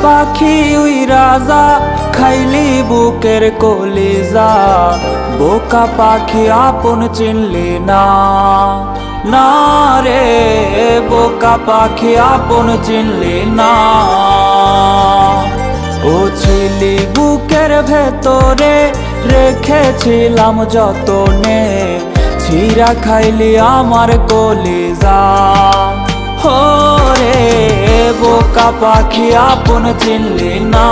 পাখি উইরা যা, খাইলি বুকের কলিজা। বোকা পাখি আপন চিনলি না, না রে বোকা পাখি আপন চিনলি না। ও ছিলি বুকের ভেতরে, রেখেছিলাম যতনে, ছিঁড়া খাইলি আমার কলিজা। হো রে বোকা পাখি আপন চিনলি না।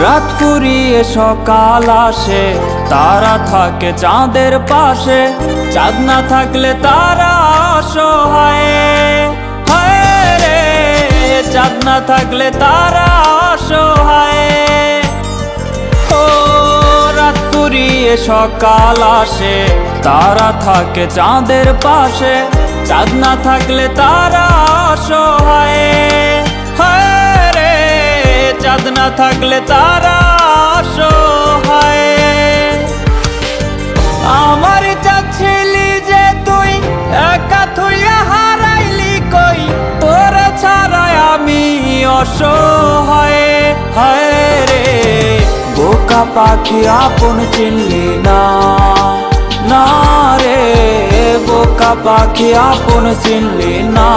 রাত ফুরিয়ে সকাল আসে, তারা থাকে চাঁদের পাশে। চাঁদ না থাকলে তারা অসহায়, হায় রে চাঁদ না থাকলে তারা অসহায়। ও রাত ফুরিয়ে সকাল আসে, তারা থাকে চাঁদের পাশে। চাঁদ না থাকলে তারা অসহায়, চাঁদ না থাকলে তারা অসহায়। আমার চাচ্ছিলি যে তুই, একা থুইয়া হারাইলি কই, তোর ছাড়াই আমি অসহায়। হায় রে বোকা পাখি আপন চিনলি না, না রে বোকা পাখি আপন চিনলি না।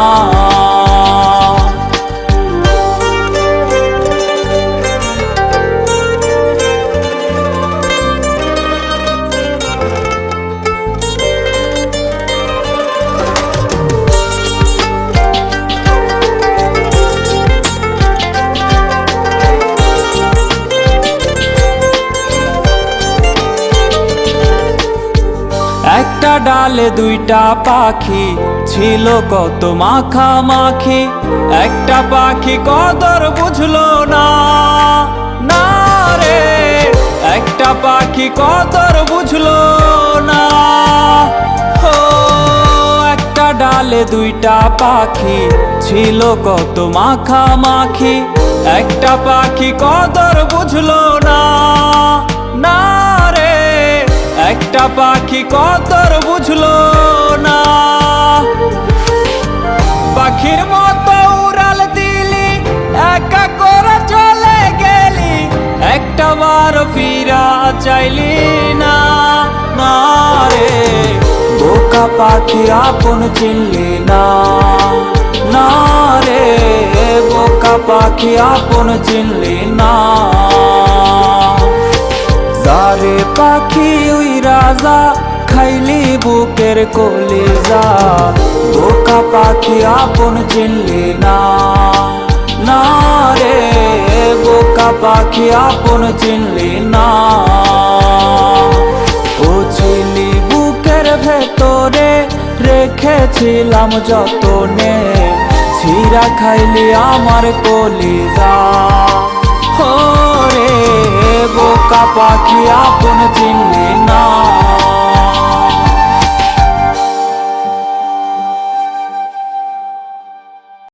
একটা ডালে দুইটা পাখি, ছিল কত মাখামাখি। একটা পাখি কদর বুঝলো না, না রে একটা পাখি কদর বুঝলো না। ও একটা ডালে দুইটা পাখি, ছিল কত মাখামাখি। একটা পাখি কদর বুঝলো না, না রে একটা পাখি কদর বুঝলো না। পাখির মতো উড়াল দিলি, একা করে চলে গেলি, একটা বার ফিরা চাইলি না, না রে বোকা পাখি আপন চিনলি না, না রে বোকা পাখি আপন চিনলি না। যারে পাখি উইরা যা, খাইলি বুকের কলিজা। বোকা পাখি আপন চিনলি না, না রে বোকা পাখি আপন চিনলি না। ও ছিলি বুকের ভেতরে, রেখেছিলাম যতনে, ছিঁড়া খাইলি আমার কলিজা। হো রে বোকা পাখি আপন চিনলি না।